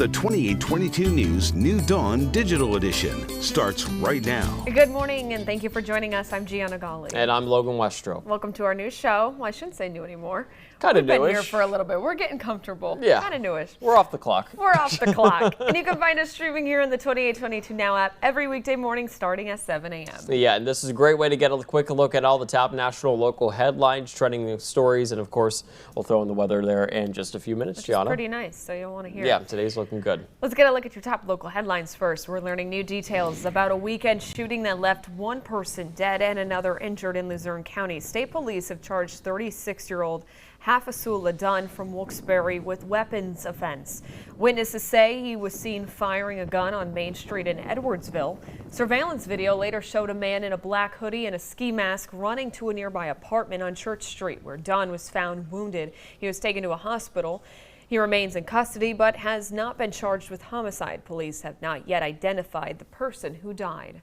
The 2822 News New Dawn Digital Edition starts right now. Good morning and thank you for joining us. I'm Gianna Gali. And I'm Logan Westro. Welcome to our new show. Well, I shouldn't say new anymore. Kind of newish. We've been here for a little bit. We're getting comfortable. Yeah. Kind of newish. We're off the clock. We're off the clock. And you can find us streaming here in the 2822 Now app every weekday morning starting at 7 a.m. Yeah, and this is a great way to get a quick look at all the top national and local headlines, trending stories, and of course, we'll throw in the weather there in just a few minutes, Gianna. It's pretty nice, so you'll want to hear Yeah, it. today's looking good. Let's get a look at your top local headlines first. We're learning new details about a weekend shooting that left one person dead and another injured in Luzerne County. State police have charged 36-year-old Hafizullah Dunn from Wilkes-Barre with weapons offense. Witnesses say he was seen firing a gun on Main Street in Edwardsville. Surveillance video later showed a man in a black hoodie and a ski mask running to a nearby apartment on Church Street, where Dunn was found wounded. He was taken to a hospital. He remains in custody but has not been charged with homicide. Police have not yet identified the person who died.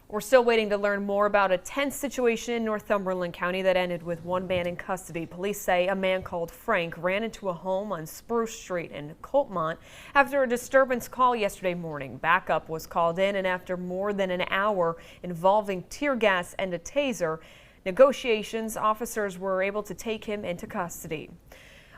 We're still waiting to learn more about a tense situation in Northumberland County that ended with one man in custody. Police say a man called Frank ran into a home on Spruce Street in Coltmont after a disturbance call yesterday morning. Backup was called in, and after more than an hour involving tear gas and a taser negotiations, officers were able to take him into custody.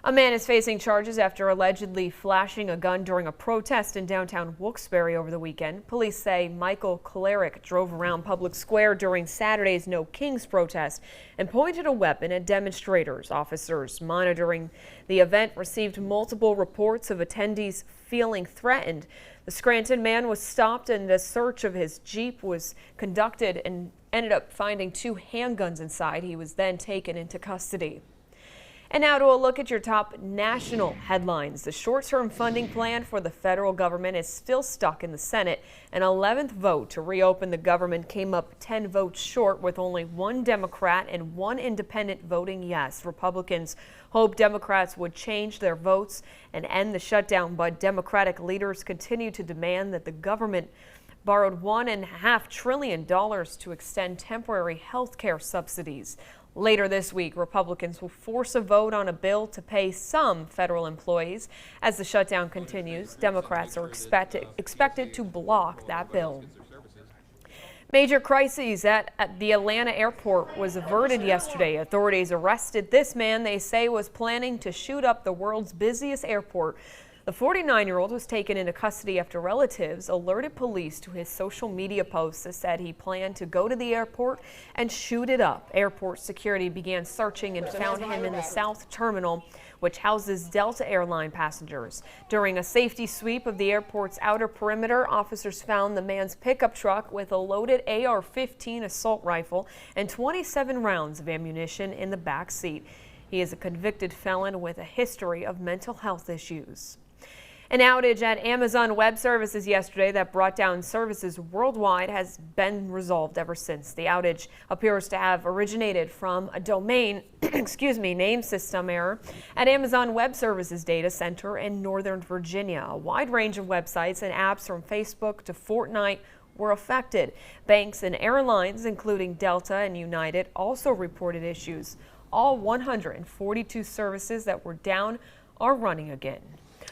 A man is facing charges after allegedly flashing a gun during a protest in downtown Wilkes-Barre over the weekend. Police say Michael Kolaric drove around Public Square during Saturday's No Kings protest and pointed a weapon at demonstrators. Officers monitoring the event received multiple reports of attendees feeling threatened. The Scranton man was stopped and a search of his Jeep was conducted and ended up finding 2 handguns inside. He was then taken into custody. And now to a look at your top national headlines. The short-term funding plan for the federal government is still stuck in the Senate. An 11th vote to reopen the government came up 10 votes short, with only 1 Democrat and 1 independent voting yes. Republicans hoped Democrats would change their votes and end the shutdown, but Democratic leaders continue to demand that the government borrowed $1.5 trillion to extend temporary health care subsidies. Later this week, Republicans will force a vote on a bill to pay some federal employees. As the shutdown continues, Democrats are expected to block that bill. Major crises at the Atlanta airport was averted yesterday. Authorities arrested this man they say was planning to shoot up the world's busiest airport. The 49-year-old was taken into custody after relatives alerted police to his social media posts that said he planned to go to the airport and shoot it up. Airport security began searching and found him in the South Terminal, which houses Delta Airline passengers. During a safety sweep of the airport's outer perimeter, officers found the man's pickup truck with a loaded AR-15 assault rifle and 27 rounds of ammunition in the back seat. He is a convicted felon with a history of mental health issues. An outage at Amazon Web Services yesterday that brought down services worldwide has been resolved ever since. The outage appears to have originated from a domain name system error at Amazon Web Services data center in Northern Virginia. A wide range of websites and apps from Facebook to Fortnite were affected. Banks and airlines, including Delta and United, also reported issues. All 142 services that were down are running again.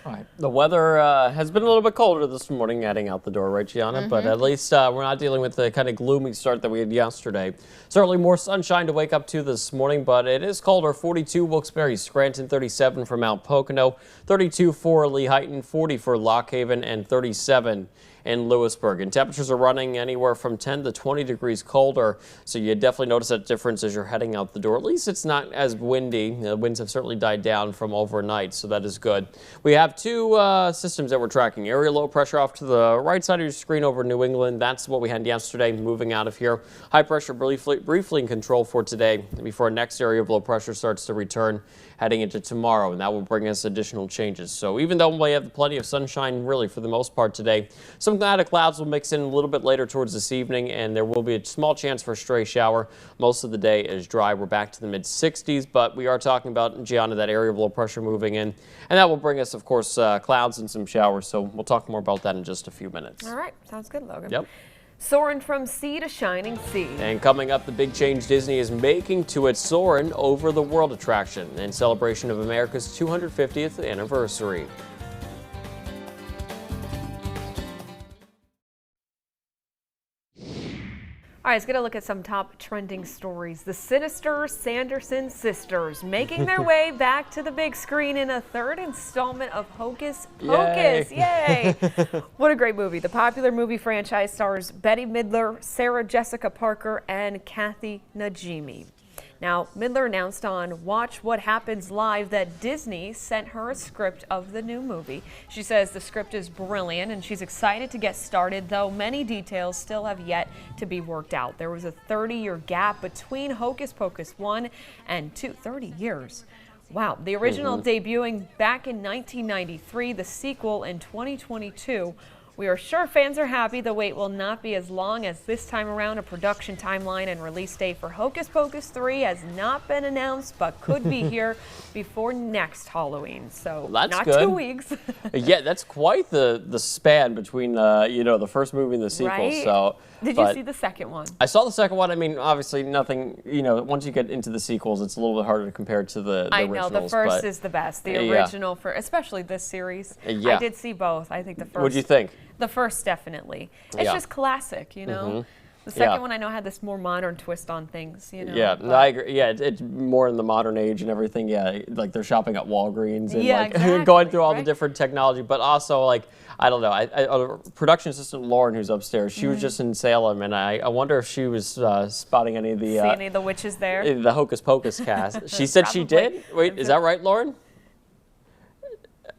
All right. The weather has been a little bit colder this morning heading out the door, right, Gianna? But at least we're not dealing with the kind of gloomy start that we had yesterday. Certainly more sunshine to wake up to this morning, but it is colder. 42 Wilkes-Barre, Scranton, 37 for Mount Pocono, 32 for Lehighton, 40 for Lock Haven, and 37 in Lewisburg. And temperatures are running anywhere from 10 to 20 degrees colder, so you definitely notice that difference as you're heading out the door. At least it's not as windy. The winds have certainly died down from overnight, so that is good. We have 2 systems that we're tracking. Area low pressure off to the right side of your screen over New England. That's what we had yesterday, moving out of here. High pressure briefly in control for today before our next area of low pressure starts to return heading into tomorrow, and that will bring us additional changes. So even though we have plenty of sunshine really for the most part today, some cloud clouds will mix in a little bit later towards this evening, and there will be a small chance for a stray shower. Most of the day is dry. We're back to the mid-60s, but we are talking about, Gianna, that area of low pressure moving in, and that will bring us, of course, clouds and some showers. So we'll talk more about that in just a few minutes. All right. Sounds good, Logan. Yep. Soarin' from sea to shining sea. And coming up, the big change Disney is making to its Soarin' Over the World attraction in celebration of America's 250th anniversary. right, let's get a look at some top trending stories. The sinister Sanderson sisters making their way back to the big screen in a third installment of Hocus Pocus. Yay! What a great movie. The popular movie franchise stars Bette Midler, Sarah Jessica Parker, and Kathy Najimy. Now, Midler announced on Watch What Happens Live that Disney sent her a script of the new movie. She says the script is brilliant and she's excited to get started, though many details still have yet to be worked out. There was a 30-year gap between Hocus Pocus 1 and 2. 30 years. Wow. The original debuting back in 1993, the sequel in 2022. We are sure fans are happy the wait will not be as long as this time around. A production timeline and release date for Hocus Pocus 3 has not been announced, but could be here before next Halloween. So that's not good. 2 weeks. Yeah, that's quite the span between the first movie and the sequel. Right? So, Did you see the second one? I saw the second one. I mean, obviously nothing. Once you get into the sequels, it's a little bit harder to compare to the originals. I know the first is the best. The original for especially this series. I did see both. I think the first. What'd you think? The first definitely. It's just classic, The second one I know had this more modern twist on things, Yeah, no, I agree. Yeah, it's more in the modern age and everything. Yeah, like they're shopping at Walgreens and exactly, going through all the different technology. But also, I don't know. A production assistant Lauren, who's upstairs, she was just in Salem, and I wonder if she was spotting any of the see any of the witches there. The Hocus Pocus cast. She said she did. Wait, is that right, Lauren?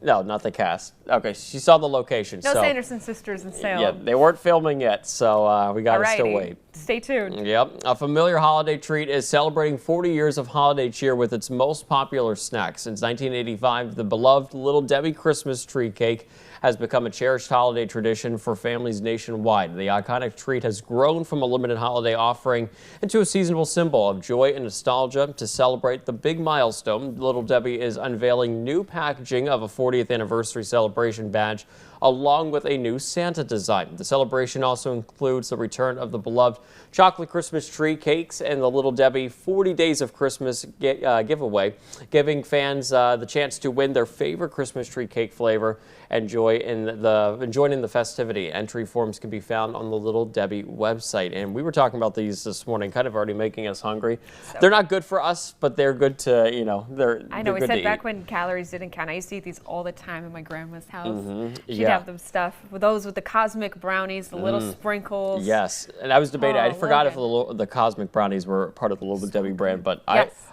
No, not the cast. Okay, she saw the location. No, Sanderson sisters in Salem. Yeah, they weren't filming yet, so we got to still wait. Stay tuned. Yep. A familiar holiday treat is celebrating 40 years of holiday cheer with its most popular snack. Since 1985, the beloved Little Debbie Christmas tree cake has become a cherished holiday tradition for families nationwide. The iconic treat has grown from a limited holiday offering into a seasonal symbol of joy and nostalgia. To celebrate the big milestone, Little Debbie is unveiling new packaging of a 40th anniversary celebration badge, along with a new Santa design. The celebration also includes the return of the beloved chocolate Christmas tree cakes and the Little Debbie 40 Days of Christmas giveaway, giving fans the chance to win their favorite Christmas tree cake flavor and join in the festivity. Entry forms can be found on the Little Debbie website. And we were talking about these this morning, kind of already making us hungry. They're not good for us, but they're good to, I know, we said back when calories didn't count, I used to eat these all the time in my grandma's house. She'd have them stuff with those with the cosmic brownies, the little sprinkles. Yes, and I was debating. I forgot if the cosmic brownies were part of the Little Debbie brand, but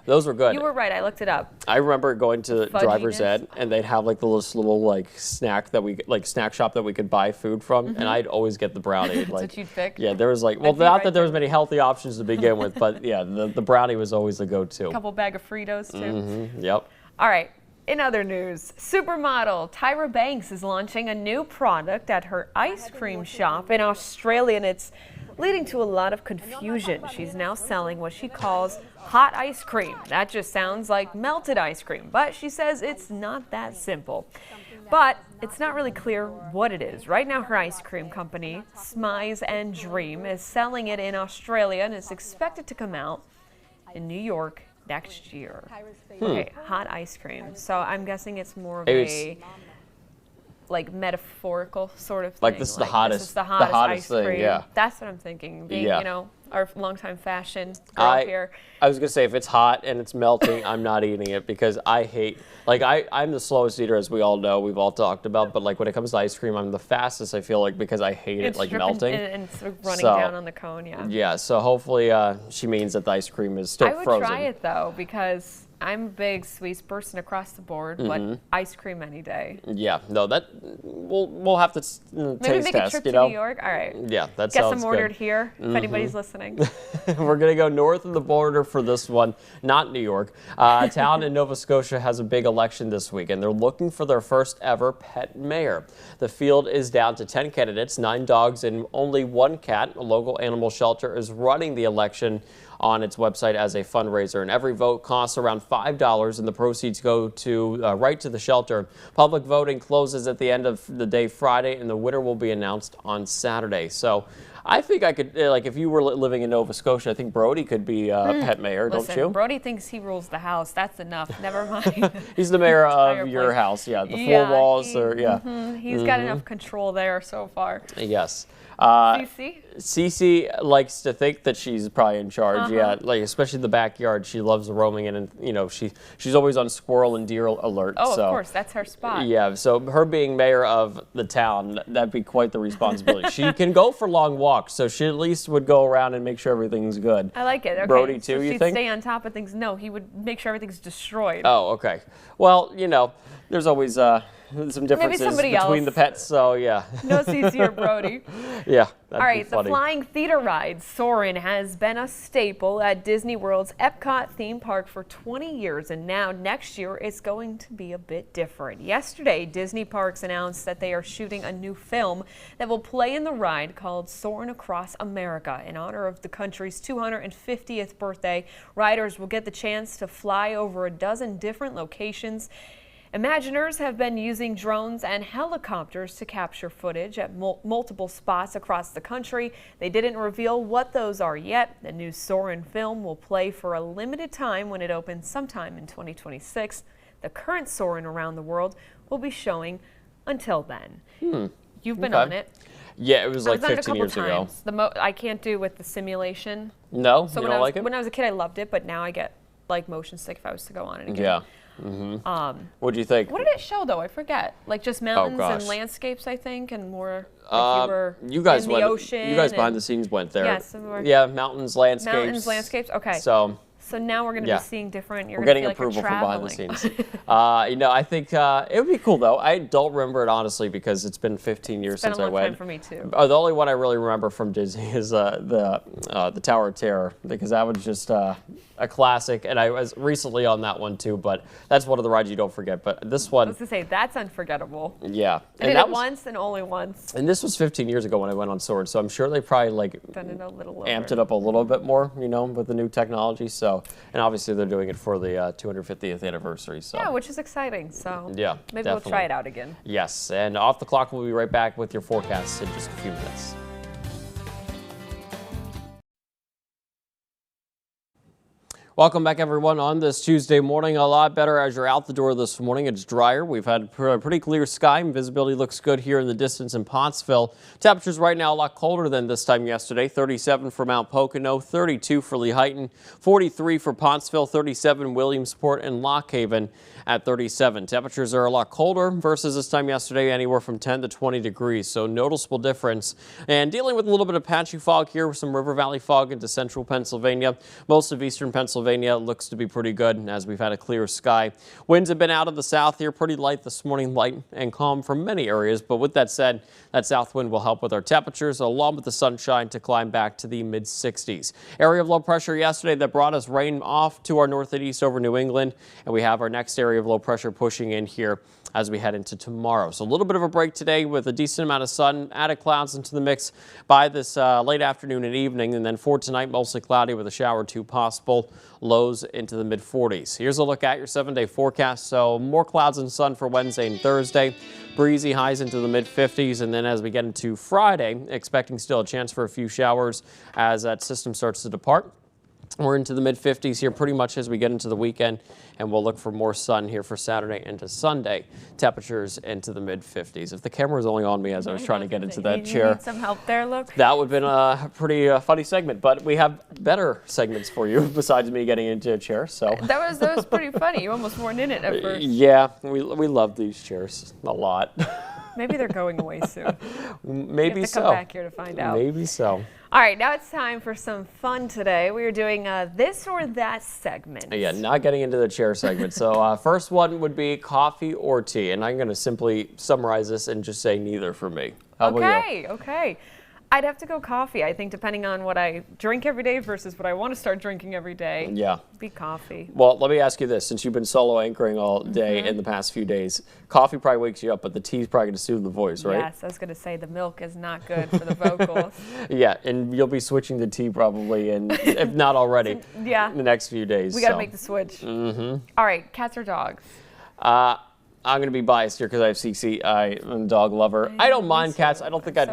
those were good. You were right. I looked it up. I remember going to Driver's Ed, and they'd have like the little snack shop that we could buy food from, and I'd always get the brownie. That's what you'd pick? Yeah, there was not that there was many healthy options to begin with, but yeah, the brownie was always the go-to. A couple bag of Fritos too. Yep. All right. In other news, supermodel Tyra Banks is launching a new product at her ice cream shop in Australia, and it's leading to a lot of confusion. She's now selling what she calls hot ice cream. That just sounds like melted ice cream, but she says it's not that simple. But it's not really clear what it is. Right now, her ice cream company, Smize and Dream, is selling it in Australia, and it's expected to come out in New York next year. Okay, hot ice cream. So I'm guessing it's more of a metaphorical sort of thing. Like this is the hottest. This is the hottest ice thing, cream. yeah. That's what I'm thinking. Being, our longtime fashion girl here. I was gonna say if it's hot and it's melting, I'm not eating it because I hate. I'm the slowest eater, as we all know. We've all talked about. But when it comes to ice cream, I'm the fastest. I feel like because I hate it melting and sort of running down on the cone. Yeah. Yeah. So hopefully she means that the ice cream is still frozen. I would try it though because I'm a big sweets person across the board, but ice cream any day. Yeah, no, that we'll have to taste test. Maybe make a trip to New York. All right. Yeah, that sounds good. Get some ordered here if anybody's listening. We're gonna go north of the border for this one, not New York. A town in Nova Scotia has a big election this week, and they're looking for their first ever pet mayor. The field is down to 10 candidates, 9 dogs, and only 1 cat. A local animal shelter is running the election on its website as a fundraiser, and every vote costs around $5, and the proceeds go to right to the shelter. Public voting closes at the end of the day Friday, and the winner will be announced on Saturday. So I think I could, like, if you were living in Nova Scotia, I think Brody could be pet mayor, Listen, don't you? Brody thinks he rules the house. That's enough. Never mind. He's the mayor of your place. house, yeah. The four walls, He's got enough control there so far. Yes. Cece? Cece likes to think that she's probably in charge, yeah. Like, especially the backyard. She loves roaming in, and you know, she's always on squirrel and deer alert. Oh, so, of course, that's her spot. Yeah, so her being mayor of the town, that'd be quite the responsibility. She can go for long walks, so she at least would go around and make sure everything's good. I like it. Okay. Brody too, so you she'd think? stay on top of things. No, he would make sure everything's destroyed. Oh, okay. Well, you know, there's always some differences somebody between else. the pets, so yeah. No Cece or Brody. Yeah, that'd All right, be funny. the flying theater ride, Soarin', has been a staple at Disney World's Epcot theme park for 20 years, and now next year it's going to be a bit different. Yesterday, Disney Parks announced that they are shooting a new film that will play in the ride called Soarin' Across America. In honor of the country's 250th birthday, riders will get the chance to fly over a dozen different locations. Imagineers have been using drones and helicopters to capture footage at multiple spots across the country. They didn't reveal what those are yet. The new Soarin' film will play for a limited time when it opens sometime in 2026. The current Soarin' around the world will be showing until then. You've been on it. Yeah, it was like I've done it a 15 couple years ago. times. I can't do with the simulation. No, So you when don't like it? when I was a kid, I loved it, but now I get like motion sick if I was to go on it again. Yeah. What'd you think? What did it show though? I forget. Like just mountains gosh. and landscapes, I think, and more. Like you were You guys in went. the ocean. You guys behind and- the scenes went there. Yes, we were- Yeah, mountains, landscapes. Mountains, landscapes. Okay. So now we're going to yeah. be seeing different. we're getting approval from behind the scenes. You know, I think it would be cool though. I don't remember it honestly because it's been 15 years It's been since a I long went. time for me too. The only one I really remember from Disney is the Tower of Terror because that was just a classic, and I was recently on that one too. But that's one of the rides you don't forget. But this I one, was going to say that's unforgettable. yeah, I did that it once and only once. And this was 15 years ago when I went on Sword, so I'm sure they probably like Done it a little amped over. it up a little bit more, you know, with the new technology. So, and obviously they're doing it for the 250th anniversary. So, Yeah, which is exciting. So Yeah, maybe definitely. we'll try it out again. yes. And off the clock, we'll be right back with your forecasts in just a few minutes. Welcome back, everyone, on this Tuesday morning. A lot better as you're out the door this morning. It's drier. We've had a pretty clear sky, and visibility looks good here in the distance in Pottsville. Temperatures right now a lot colder than this time yesterday. 37 for Mount Pocono, 32 for Lehighton, 43 for Pottsville, 37 Williamsport, and Lock Haven at 37. Temperatures are a lot colder versus this time yesterday, anywhere from 10 to 20 degrees, so noticeable difference. And dealing with a little bit of patchy fog here with some River Valley fog into central Pennsylvania. Most of eastern Pennsylvania looks to be pretty good as we've had a clear sky. Winds have been out of the south here pretty light this morning, light and calm from many areas. But with that said, that south wind will help with our temperatures along with the sunshine to climb back to the mid 60s. Area of low pressure yesterday that brought us rain off to our north and east over New England. And we have our next area of low pressure pushing in here as we head into tomorrow. So a little bit of a break today with a decent amount of sun, added clouds into the mix by this late afternoon and evening. And then for tonight, mostly cloudy with a shower or two possible, lows into the mid 40s. Here's a look at your 7-day forecast. So more clouds and sun for Wednesday and Thursday. Breezy highs into the mid 50s. And then as we get into Friday, expecting still a chance for a few showers as that system starts to depart. We're into the mid 50s here pretty much as we get into the weekend, and we'll look for more sun here for Saturday into Sunday. Temperatures into the mid 50s. If the camera was only on me as I was trying to get into that You chair, need some help there, look. that would have been a pretty funny segment, but we have better segments for you besides me getting into a chair. So That was pretty funny. You almost weren't in it at first. yeah, we love these chairs a lot. Maybe they're going away soon. Maybe You have to so. come back here to find out. Maybe so. All right, now it's time for some fun today. We are doing this or that segment. Yeah, not getting into the chair segment. So first one would be coffee or tea, and I'm going to simply summarize this and just say neither for me. How about you? Okay. I'd have to go coffee, I think, depending on what I drink every day versus what I want to start drinking every day. Yeah. Be coffee. Well, let me ask you this. Since you've been solo anchoring all day Mm-hmm. in the past few days, coffee probably wakes you up, but the tea's probably going to soothe the voice, right? Yes, I was going to say the milk is not good for the vocals. Yeah, and you'll be switching to tea probably, and if not already, Yeah. in the next few days. We got to so. make the switch. Mm-hmm. All right, cats or dogs? I'm going to be biased here because I have CC. I'm a dog lover. I don't mind cats. I don't think I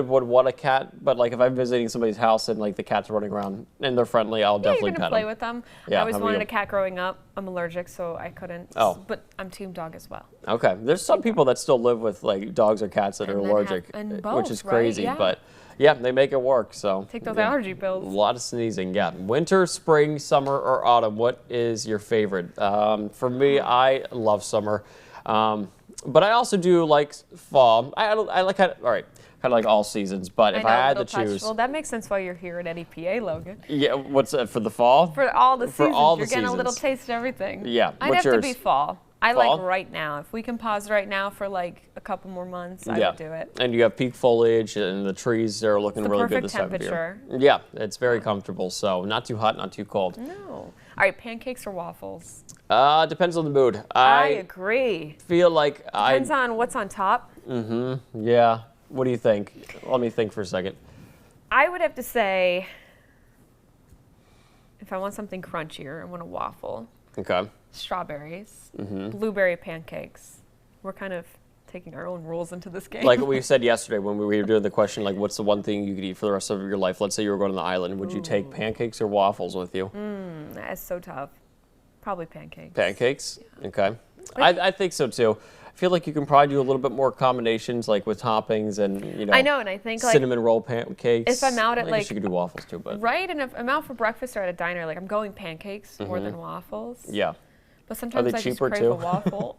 would want a cat, but like if I'm visiting somebody's house and like the cat's running around and they're friendly, I'll definitely you're pet gonna play them. with them. Yeah, I always how about wanted you? a cat growing up. I'm allergic, so I couldn't. Oh. But I'm team dog as well. Okay. There's some people that still live with like dogs or cats that are And then allergic, and which is both, right? crazy. Yeah. But yeah, they make it work. So Take those yeah. allergy A pills. lot of sneezing. Yeah. Winter, spring, summer, or autumn. What is your favorite? For me, I love summer. But I also do like fall. I like kind of like all seasons. But if I had to choose, Well, that makes sense why you're here at EPA, Logan. yeah, what's for the fall? For all the seasons, all the you're getting a little seasons. taste of everything. Yeah, I'd what's have to be yours? fall. I Fall? like right now. If we can pause right now for like a couple more months, I Yeah, would do it. and you have peak foliage, and the trees are looking the really good perfect this time of year. temperature. Yeah, it's very comfortable. So not too hot, not too cold. No. All right, pancakes or waffles? Depends on the mood. I agree. feel like Depends on what's on top. Yeah. What do you think? Let me think for a second. I would have to say, if I want something crunchier, I want a waffle. Okay. Strawberries, blueberry pancakes. We're kind of taking our own rules into this game. Like we said yesterday when we were doing the question, like, what's the one thing you could eat for the rest of your life? Let's say you were going to the island. Would you take pancakes or waffles with you? That's so tough. Probably pancakes. Pancakes? Okay. I think so too. I feel like you can probably do a little bit more combinations, like with toppings and, you know, I know, and I think like cinnamon roll pancakes. if I'm out at, I guess like- you could do waffles too, but right, and if I'm out for breakfast or at a diner, like I'm going pancakes more than waffles. yeah. But sometimes they I just cheaper crave too? a waffle.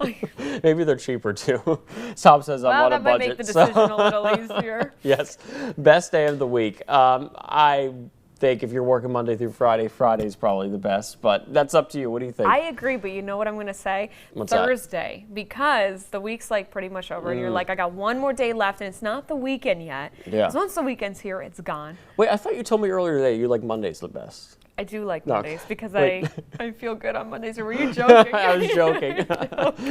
Maybe they're cheaper too. Tom says I'm well, on a that might budget. make the so- decision a little easier. Yes. Best day of the week. I think if you're working Monday through Friday, Friday's probably the best, but that's up to you. What do you think? I agree, but you know what I'm going to say? What's that? Thursday, because the week's like pretty much over, and you're like, I got one more day left, and it's not the weekend yet. Yeah. 'Cause once the weekend's here, it's gone. Wait, I thought you told me earlier today you like Mondays the best. I do like No, Mondays because wait. I feel good on Mondays. Or were you joking? I was joking.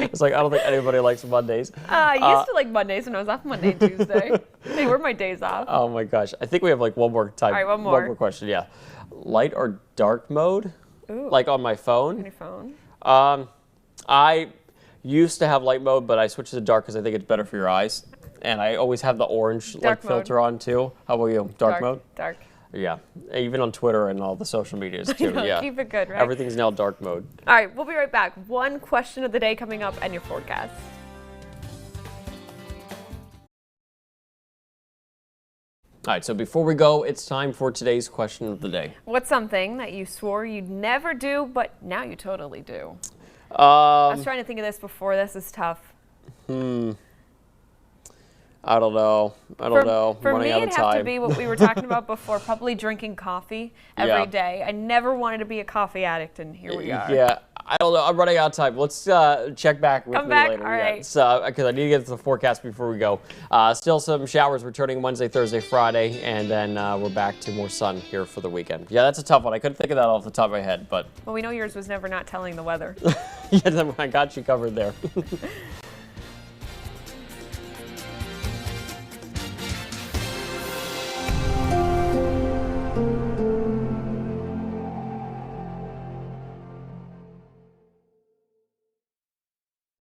It's like, I don't think anybody likes Mondays. I used to like Mondays when I was off Monday and Tuesday. They were my days off. Oh my gosh. I think we have like one more time. All right, one more. One more question, yeah. Light or dark mode? Ooh. Like on my On phone? your phone. I used to have light mode, but I switched to dark because I think it's better for your eyes. And I always have the orange Dark mode. filter on too. How about you? Dark mode? Dark. Yeah. Even on Twitter and all the social medias too. know, Yeah. keep it good, right? Everything's now dark mode. All right, we'll be right back. One question of the day coming up and your forecast. All right, so before we go, it's time for today's question of the day. What's something that you swore you'd never do, but now you totally do? I was trying to think of this before. This is tough. I don't know. I don't know. For Running me, out of it'd have to time. be what we were talking about before, probably drinking coffee every day. Yeah. I never wanted to be a coffee addict, and here we are. Yeah, I don't know. I'm running out of time. Let's check back with Come me back? later. All Yeah, right. because I need to get to the forecast before we go. Still some showers returning Wednesday, Thursday, Friday, and then we're back to more sun here for the weekend. Yeah, that's a tough one. I couldn't think of that off the top of my head, but Well, we know yours was never not telling the weather. yeah, I got you covered there.